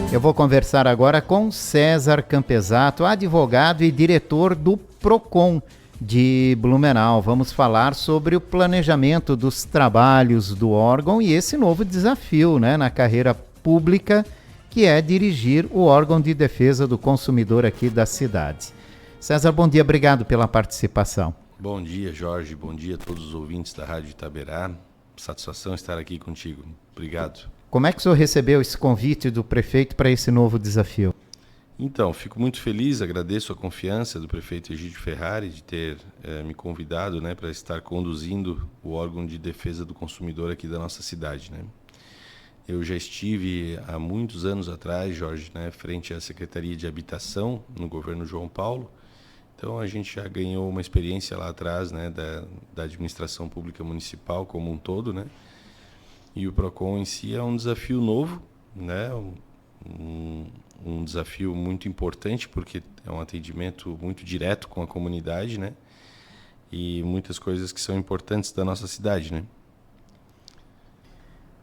Eu vou conversar agora com César Campesato, advogado e diretor do PROCON de Blumenau. Vamos falar sobre o planejamento dos trabalhos do órgão e esse novo desafio, né, na carreira pública, que é dirigir o órgão de defesa do consumidor aqui da cidade. César, bom dia, obrigado pela participação. Bom dia, Jorge, bom dia a todos os ouvintes da Rádio Itaberá. Satisfação estar aqui contigo. Obrigado. Como é que o senhor recebeu esse convite do prefeito para esse novo desafio? Então, fico muito feliz, agradeço a confiança do prefeito Egídio Ferrari de ter me convidado, né, para estar conduzindo o órgão de defesa do consumidor aqui da nossa cidade, né. Eu já estive há muitos anos atrás, Jorge, né, frente à Secretaria de Habitação no governo João Paulo. Então a gente já ganhou uma experiência lá atrás, né, da administração pública municipal como um todo, né. E o PROCON em si é um desafio novo, né, um desafio muito importante, porque é um atendimento muito direto com a comunidade, né, e muitas coisas que são importantes da nossa cidade, né.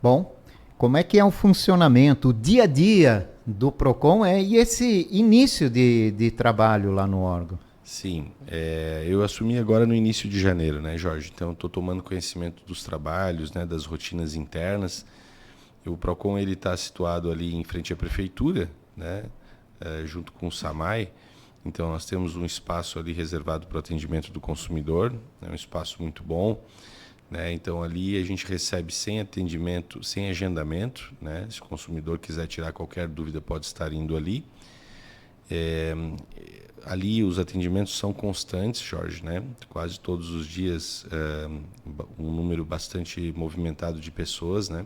Bom, como é que é o funcionamento, o dia a dia do PROCON e esse início de trabalho lá no órgão? Sim, eu assumi agora no início de janeiro, né, Jorge? Então, estou tomando conhecimento dos trabalhos, né, das rotinas internas. O PROCON ele está situado ali em frente à prefeitura, né, junto com o SAMAI. Então, nós temos um espaço ali reservado para o atendimento do consumidor, é um espaço muito bom, né? Então, ali a gente recebe sem atendimento, sem agendamento, né? Se o consumidor quiser tirar qualquer dúvida, pode estar indo ali. Ali os atendimentos são constantes, Jorge, né? Quase todos os dias um número bastante movimentado de pessoas, né?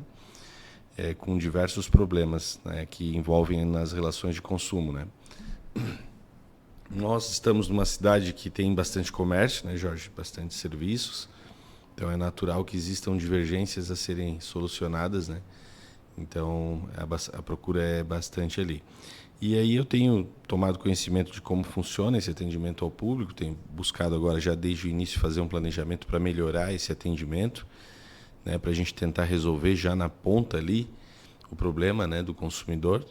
Com diversos problemas, né, que envolvem nas relações de consumo, né? Nós estamos numa cidade que tem bastante comércio, né, Jorge? Bastante serviços. Então é natural que existam divergências a serem solucionadas, né? Então a procura é bastante ali. E aí eu tenho tomado conhecimento de como funciona esse atendimento ao público, tenho buscado agora já desde o início fazer um planejamento para melhorar esse atendimento, né, para a gente tentar resolver já na ponta ali o problema, né, do consumidor.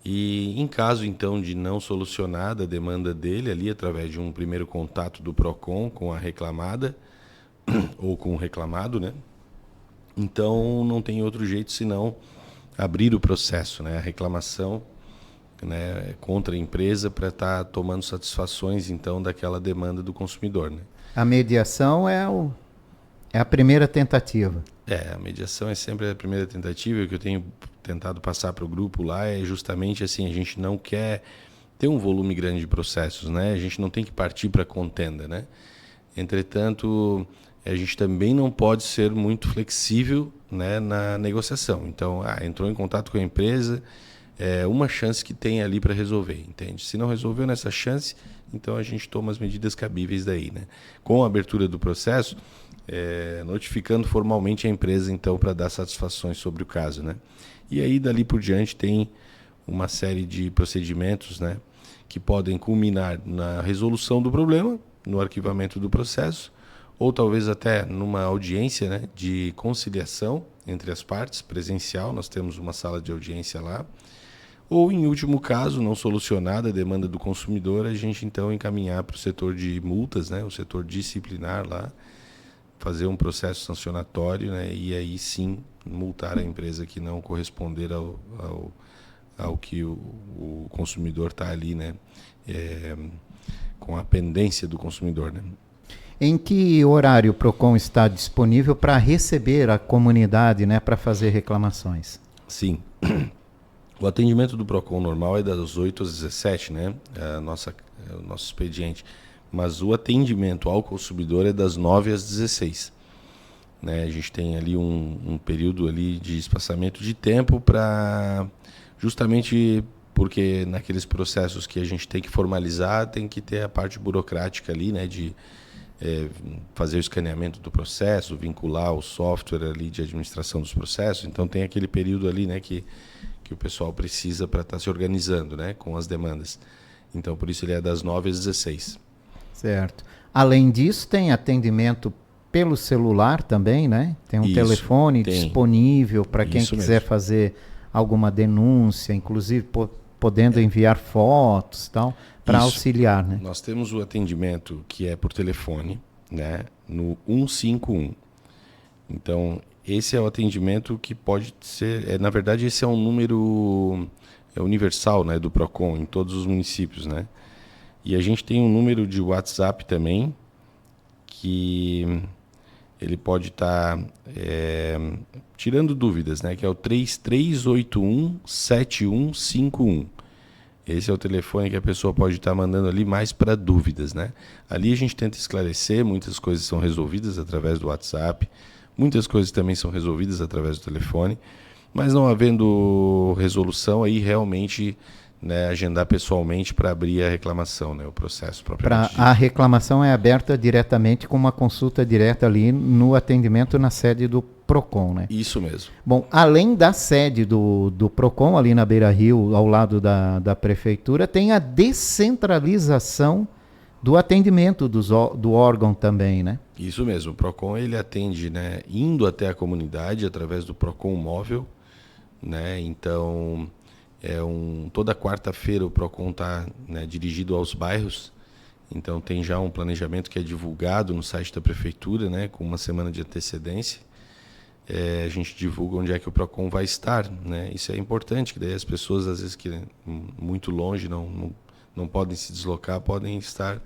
E em caso então de não solucionada a demanda dele ali através de um primeiro contato do PROCON com a reclamada ou com o reclamado, né, então não tem outro jeito senão abrir o processo, né, a reclamação, né, contra a empresa para estar tomando satisfações então daquela demanda do consumidor, né? A mediação é a primeira tentativa. A mediação é sempre a primeira tentativa. O que eu tenho tentado passar para o grupo lá é justamente assim, a gente não quer ter um volume grande de processos, né? A gente não tem que partir para contenda, né? Entretanto, a gente também não pode ser muito flexível, né, na negociação. Então, entrou em contato com a empresa, é uma chance que tem ali para resolver, entende? Se não resolveu nessa chance, então a gente toma as medidas cabíveis daí, né? Com a abertura do processo, notificando formalmente a empresa, então, para dar satisfações sobre o caso, né? E aí, dali por diante, tem uma série de procedimentos, né, que podem culminar na resolução do problema, no arquivamento do processo, ou talvez até numa audiência, né, de conciliação entre as partes, presencial, nós temos uma sala de audiência lá, ou, em último caso, não solucionada a demanda do consumidor, a gente então encaminhar para o setor de multas, né, o setor disciplinar lá, fazer um processo sancionatório, né, e aí sim multar a empresa que não corresponder ao que o consumidor está ali, né, com a pendência do consumidor, né. Em que horário o PROCON está disponível para receber a comunidade, né, para fazer reclamações? Sim. O atendimento do PROCON normal é das 8 às 17, né? O nosso expediente. Mas o atendimento ao consumidor é das 9 às 16. Né? A gente tem ali um período ali de espaçamento de tempo para justamente porque naqueles processos que a gente tem que formalizar, tem que ter a parte burocrática ali, né, de fazer o escaneamento do processo, vincular o software ali de administração dos processos. Então tem aquele período ali, né, que o pessoal precisa para estar se organizando, né, com as demandas. Então por isso ele é das 9 às 16. Certo. Além disso, tem atendimento pelo celular também, né? Tem um telefone disponível para quem quiser fazer alguma denúncia, inclusive podendo enviar fotos, tal, para auxiliar, né? Nós temos o atendimento que é por telefone, né, no 151. Então, esse é o atendimento que pode ser, na verdade, esse é um número universal, né, do Procon em todos os municípios, né? E a gente tem um número de WhatsApp também, que ele pode estar tirando dúvidas, né? Que é o 3381-7151. Esse é o telefone que a pessoa pode estar mandando ali mais para dúvidas, né? Ali a gente tenta esclarecer, muitas coisas são resolvidas através do WhatsApp, muitas coisas também são resolvidas através do telefone, mas não havendo resolução, aí realmente, né, agendar pessoalmente para abrir a reclamação, né, o processo propriamente. A reclamação é aberta diretamente com uma consulta direta ali no atendimento na sede do Procon, né? Isso mesmo. Bom, além da sede do Procon, ali na Beira Rio, ao lado da Prefeitura, tem a descentralização do atendimento do órgão também, né? Isso mesmo. O Procon, ele atende, né, indo até a comunidade através do Procon Móvel, né? Então, toda quarta-feira o Procon está, né, dirigido aos bairros. Então, tem já um planejamento que é divulgado no site da Prefeitura, né, com uma semana de antecedência. A gente divulga onde é que o Procon vai estar, né? Isso é importante, que daí as pessoas, às vezes, que muito longe não podem se deslocar, podem estar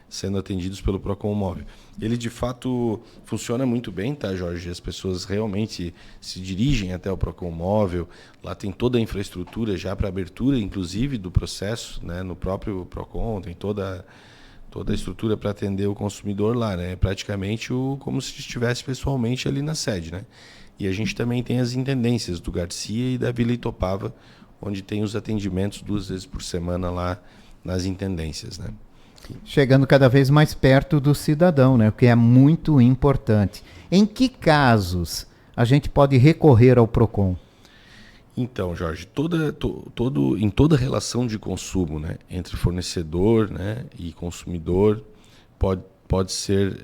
sendo atendidos pelo Procon Móvel. Ele, de fato, funciona muito bem, tá, Jorge? As pessoas realmente se dirigem até o Procon Móvel. Lá tem toda a infraestrutura já para abertura, inclusive, do processo, né? No próprio Procon, tem toda a estrutura para atender o consumidor lá, né? Praticamente como se estivesse pessoalmente ali na sede, né? E a gente também tem as intendências do Garcia e da Vila Itopava, onde tem os atendimentos 2 vezes por semana lá nas intendências, né? Chegando cada vez mais perto do cidadão, né? O que é muito importante. Em que casos a gente pode recorrer ao Procon? Então, Jorge, em toda relação de consumo, né, entre fornecedor, né, e consumidor, pode ser...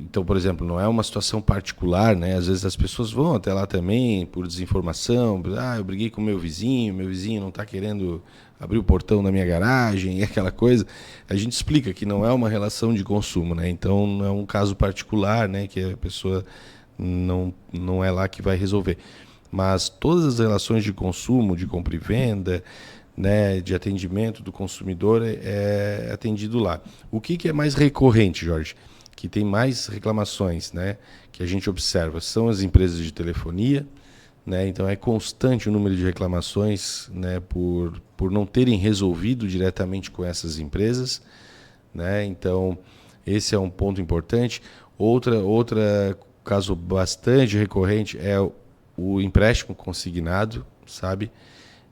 então, por exemplo, não é uma situação particular, né? Às vezes as pessoas vão até lá também por desinformação. Eu briguei com meu vizinho não está querendo abrir o portão da minha garagem, e aquela coisa. A gente explica que não é uma relação de consumo, né? Então, não é um caso particular, né, que a pessoa não é lá que vai resolver. Mas todas as relações de consumo, de compra e venda, né, de atendimento do consumidor é atendido lá. O que é mais recorrente, Jorge? Que tem mais reclamações, né, que a gente observa, são as empresas de telefonia, né? Então é constante o número de reclamações, né, por não terem resolvido diretamente com essas empresas, né? Então esse é um ponto importante. Outra caso bastante recorrente é o empréstimo consignado, sabe?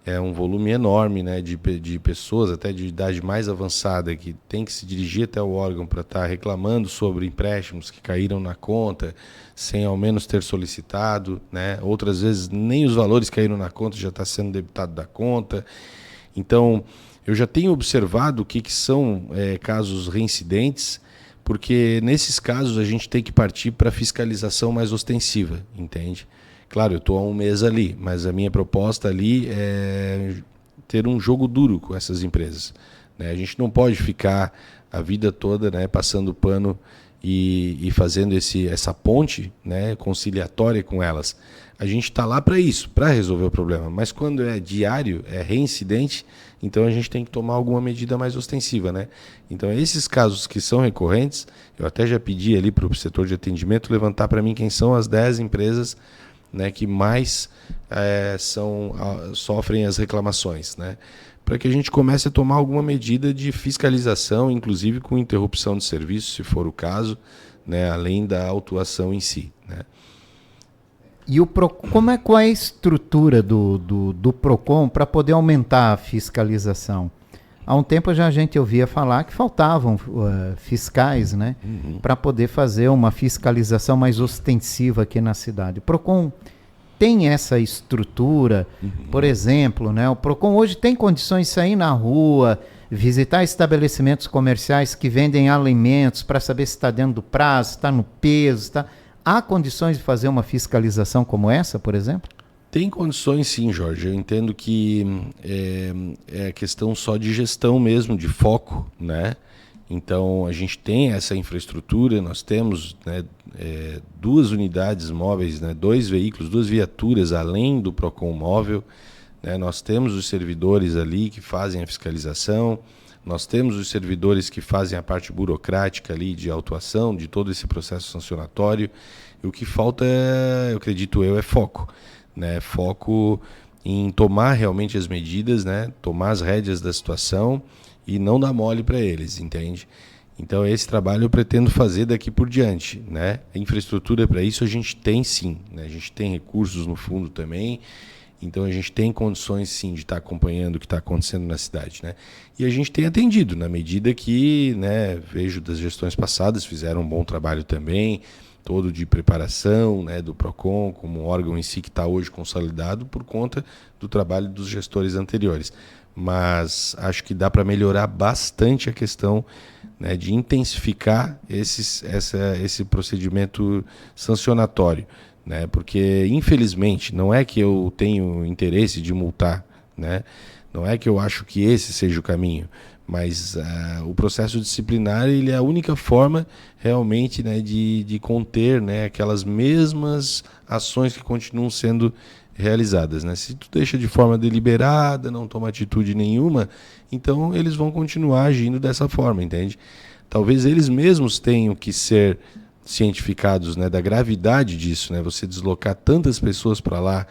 É um volume enorme, né, de pessoas, até de idade mais avançada, que tem que se dirigir até o órgão para estar reclamando sobre empréstimos que caíram na conta, sem ao menos ter solicitado, né? Outras vezes nem os valores caíram na conta, já está sendo debitado da conta. Então, eu já tenho observado o que são casos reincidentes, porque nesses casos a gente tem que partir para fiscalização mais ostensiva, entende? Claro, eu estou há um mês ali, mas a minha proposta ali é ter um jogo duro com essas empresas, né? A gente não pode ficar a vida toda, né, passando pano e fazendo essa ponte, né, conciliatória com elas. A gente está lá para isso, para resolver o problema. Mas quando é diário, é reincidente, então a gente tem que tomar alguma medida mais ostensiva, né? Então esses casos que são recorrentes, eu até já pedi ali para o setor de atendimento levantar para mim quem são as 10 empresas, né, que mais sofrem as reclamações, né, para que a gente comece a tomar alguma medida de fiscalização, inclusive com interrupção de serviço, se for o caso, né, além da autuação em si, né. E qual é a estrutura do Procon para poder aumentar a fiscalização? Há um tempo já a gente ouvia falar que faltavam fiscais, né, para poder fazer uma fiscalização mais ostensiva aqui na cidade. O Procon tem essa estrutura, por exemplo, né, o Procon hoje tem condições de sair na rua, visitar estabelecimentos comerciais que vendem alimentos para saber se está dentro do prazo, se está no peso, há condições de fazer uma fiscalização como essa, por exemplo? Tem condições sim, Jorge. Eu entendo que é questão só de gestão mesmo, de foco, né? Então, a gente tem essa infraestrutura, nós temos, né, 2 unidades móveis, né, 2 veículos, 2 viaturas além do PROCON móvel, né? Nós temos os servidores ali que fazem a fiscalização, nós temos os servidores que fazem a parte burocrática ali de autuação, de todo esse processo sancionatório. E o que falta, eu acredito eu, é foco, né? Foco em tomar realmente as medidas, né? Tomar as rédeas da situação e não dar mole para eles, entende? Então esse trabalho eu pretendo fazer daqui por diante, né? A infraestrutura para isso a gente tem sim, né? A gente tem recursos no fundo também, então a gente tem condições sim de estar acompanhando o que está acontecendo na cidade, né? E a gente tem atendido na medida que, né, vejo das gestões passadas fizeram um bom trabalho também, todo de preparação, né, do PROCON como um órgão em si que está hoje consolidado por conta do trabalho dos gestores anteriores. Mas acho que dá para melhorar bastante a questão, né, de intensificar esse procedimento sancionatório, né, porque infelizmente não é que eu tenho interesse de multar, né, não é que eu acho que esse seja o caminho, mas o processo disciplinar ele é a única forma realmente, né, de conter, né, aquelas mesmas ações que continuam sendo realizadas, né? Se tu deixa de forma deliberada, não toma atitude nenhuma, então eles vão continuar agindo dessa forma, entende? Talvez eles mesmos tenham que ser cientificados, né, da gravidade disso, né? Você deslocar tantas pessoas para lá,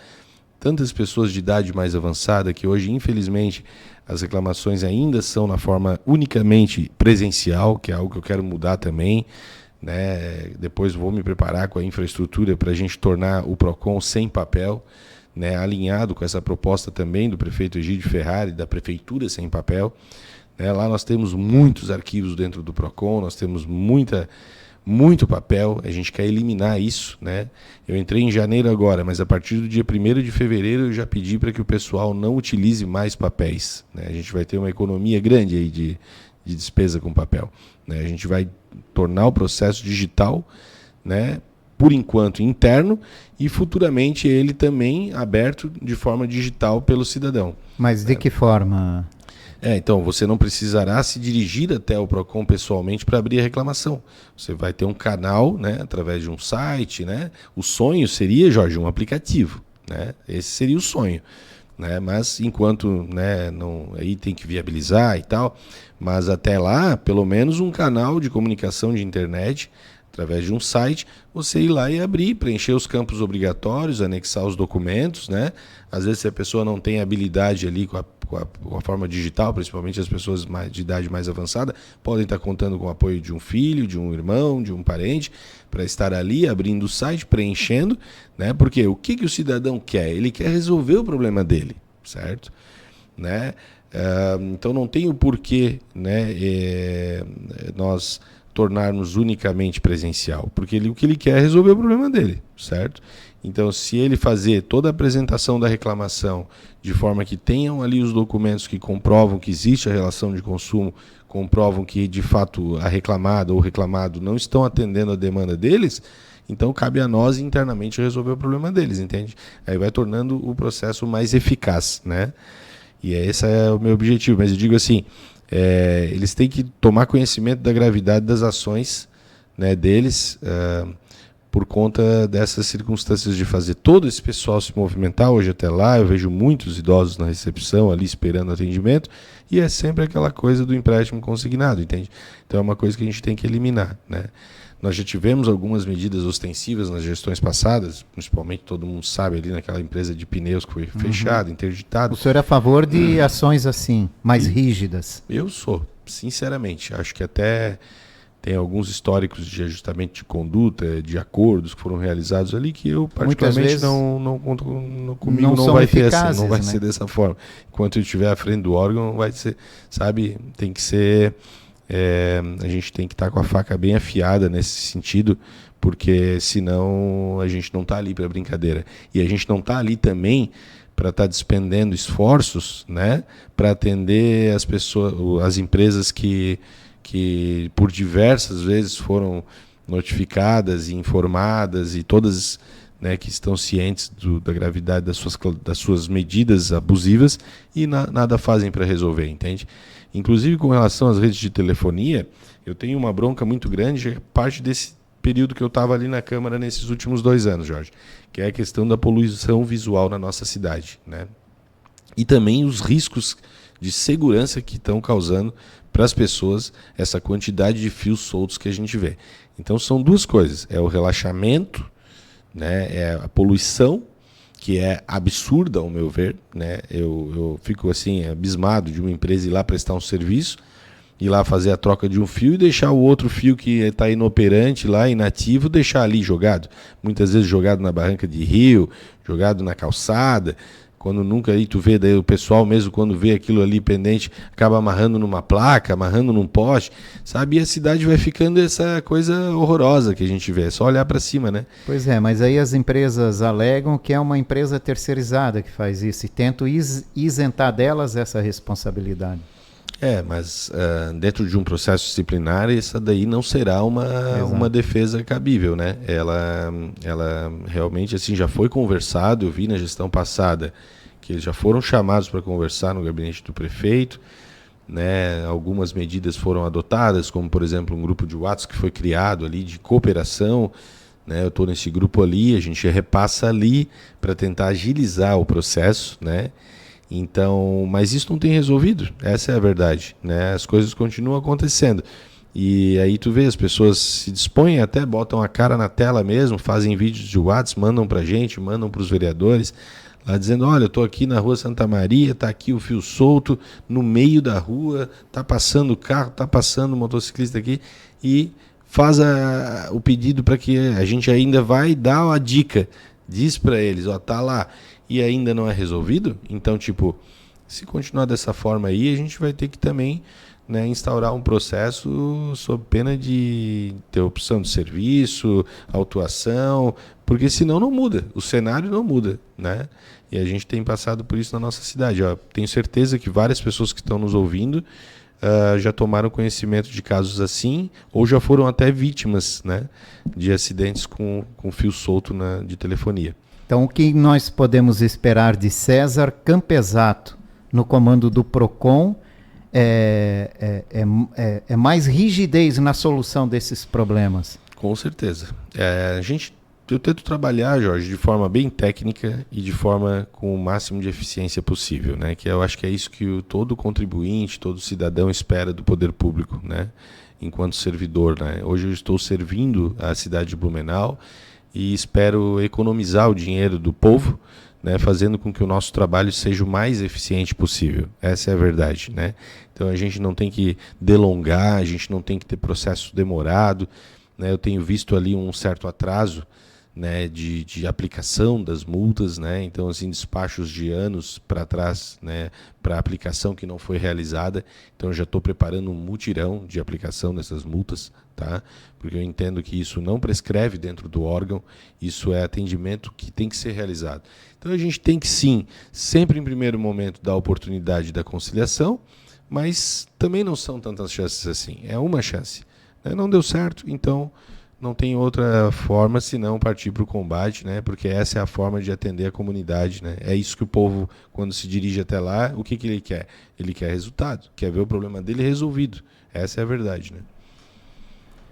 tantas pessoas de idade mais avançada, que hoje, infelizmente, as reclamações ainda são na forma unicamente presencial, que é algo que eu quero mudar também, né? Depois vou me preparar com a infraestrutura para a gente tornar o PROCON sem papel, né? Alinhado com essa proposta também do prefeito Egídio Ferrari, da prefeitura sem papel, né? Lá nós temos muitos arquivos dentro do PROCON, nós temos muito papel, a gente quer eliminar isso, né? Eu entrei em janeiro agora, mas a partir do dia 1º de fevereiro eu já pedi para que o pessoal não utilize mais papéis, né? A gente vai ter uma economia grande aí de despesa com papel, né? A gente vai tornar o processo digital, né, por enquanto interno, e futuramente ele também aberto de forma digital pelo cidadão. Mas de que forma? Então, você não precisará se dirigir até o PROCON pessoalmente para abrir a reclamação. Você vai ter um canal, né, através de um site, né? O sonho seria, Jorge, um aplicativo, né? Esse seria o sonho, né? Mas enquanto, né, não, aí tem que viabilizar e tal, mas até lá, pelo menos um canal de comunicação de internet, através de um site, você ir lá e abrir, preencher os campos obrigatórios, anexar os documentos, né? Às vezes, se a pessoa não tem habilidade ali com a forma digital, principalmente as pessoas de idade mais avançada, podem estar contando com o apoio de um filho, de um irmão, de um parente, para estar ali abrindo o site, preenchendo, né? Porque o que o cidadão quer? Ele quer resolver o problema dele, certo? Né? Então não tem o porquê, né, nós tornarmos unicamente presencial, porque o que ele quer é resolver o problema dele, certo? Então, se ele fazer toda a apresentação da reclamação de forma que tenham ali os documentos que comprovam que existe a relação de consumo, comprovam que, de fato, a reclamada ou o reclamado não estão atendendo a demanda deles, então cabe a nós internamente resolver o problema deles, entende? Aí vai tornando o processo mais eficaz, né? E esse é o meu objetivo, mas eu digo assim, eles têm que tomar conhecimento da gravidade das ações, né, deles, por conta dessas circunstâncias de fazer todo esse pessoal se movimentar. Hoje até lá eu vejo muitos idosos na recepção ali esperando atendimento, e é sempre aquela coisa do empréstimo consignado, entende? Então é uma coisa que a gente tem que eliminar, né? Nós já tivemos algumas medidas ostensivas nas gestões passadas, principalmente todo mundo sabe ali naquela empresa de pneus que foi fechada, interditada. O senhor é a favor de ações assim, mais rígidas? Eu sou, sinceramente. Acho que até tem alguns históricos de ajustamento de conduta, de acordos que foram realizados ali, que eu particularmente não conto comigo, não vai ter assim, não vai ser dessa forma. Enquanto eu estiver à frente do órgão, vai ser, sabe, tem que ser... a gente tem que estar com a faca bem afiada nesse sentido, porque senão a gente não está ali para brincadeira. E a gente não está ali também para estar despendendo esforços, né, para atender as pessoas, as empresas que por diversas vezes foram notificadas e informadas, e todas, né, que estão cientes da gravidade das suas medidas abusivas e nada fazem para resolver, entende? Inclusive com relação às redes de telefonia, eu tenho uma bronca muito grande, parte desse período que eu estava ali na Câmara nesses últimos 2 anos, Jorge, que é a questão da poluição visual na nossa cidade, né? E também os riscos de segurança que estão causando para as pessoas essa quantidade de fios soltos que a gente vê. Então são 2 coisas, é o relaxamento, né, é a poluição, que é absurda ao meu ver, né? Eu fico assim abismado de uma empresa ir lá prestar um serviço, ir lá fazer a troca de um fio e deixar o outro fio que está inoperante lá, inativo, deixar ali jogado. Muitas vezes jogado na barranca de rio, jogado na calçada, quando nunca aí tu vê, daí o pessoal mesmo quando vê aquilo ali pendente, acaba amarrando numa placa, amarrando num poste, sabe? E a cidade vai ficando essa coisa horrorosa que a gente vê, é só olhar para cima, né? Pois é, mas aí as empresas alegam que é uma empresa terceirizada que faz isso e tentam isentar delas essa responsabilidade. Mas dentro de um processo disciplinar, essa daí não será uma defesa cabível, né? Ela realmente assim já foi conversado, eu vi na gestão passada que eles já foram chamados para conversar no gabinete do prefeito, né? Algumas medidas foram adotadas, como por exemplo um grupo de WhatsApp que foi criado ali de cooperação, né? Eu estou nesse grupo ali, a gente repassa ali para tentar agilizar o processo, né? Então, mas isso não tem resolvido, essa é a verdade, né? As coisas continuam acontecendo. E aí tu vê, as pessoas se dispõem até, botam a cara na tela mesmo, fazem vídeos de WhatsApp, mandam pra gente, mandam para os vereadores, lá dizendo, olha, eu estou aqui na rua Santa Maria, está aqui o fio solto, no meio da rua, está passando o carro, está passando o motociclista aqui, e faz o pedido para que a gente ainda vai dar a dica, diz para eles, ó, tá lá, e ainda não é resolvido. Então, tipo, se continuar dessa forma aí, a gente vai ter que também, né, instaurar um processo sob pena de interrupção de serviço, autuação, porque senão não muda, o cenário não muda, né? E a gente tem passado por isso na nossa cidade. Ó, tenho certeza que várias pessoas que estão nos ouvindo já tomaram conhecimento de casos assim, ou já foram até vítimas, né, de acidentes com fio solto de telefonia. Então, o que nós podemos esperar de César Campesato no comando do PROCON é mais rigidez na solução desses problemas? Com certeza. Eu tento trabalhar, Jorge, de forma bem técnica e de forma com o máximo de eficiência possível, né? Que eu acho que é isso que todo contribuinte, todo cidadão espera do poder público, né? Enquanto servidor, né? Hoje eu estou servindo a cidade de Blumenau e espero economizar o dinheiro do povo, né, fazendo com que o nosso trabalho seja o mais eficiente possível. Essa é a verdade, né? Então a gente não tem que delongar, a gente não tem que ter processo demorado, né? Eu tenho visto ali um certo atraso, né, de aplicação das multas, né? Então assim, despachos de anos para trás, né, para aplicação que não foi realizada. Então eu já estou preparando um mutirão de aplicação dessas multas, tá? Porque eu entendo que isso não prescreve dentro do órgão, isso é atendimento que tem que ser realizado. Então a gente tem que sim, sempre em primeiro momento dar a oportunidade da conciliação, mas também não são tantas chances assim, é uma chance, né? Não deu certo, então não tem outra forma senão partir para o combate, né? Porque essa é a forma de atender a comunidade, né? É isso que o povo, quando se dirige até lá, o que ele quer? Ele quer resultado, quer ver o problema dele resolvido. Essa é a verdade, né?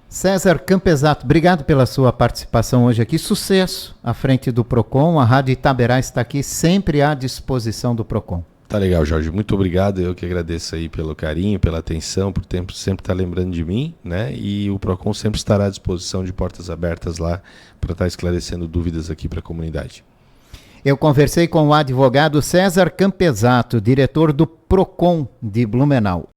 César Campesato, obrigado pela sua participação hoje aqui. Sucesso à frente do PROCON. A Rádio Itaberá está aqui sempre à disposição do PROCON. Tá legal, Jorge. Muito obrigado. Eu que agradeço aí pelo carinho, pela atenção, por sempre estar lembrando de mim, né? E o PROCON sempre estará à disposição, de portas abertas lá, para estar esclarecendo dúvidas aqui para a comunidade. Eu conversei com o advogado César Campesato, diretor do PROCON de Blumenau.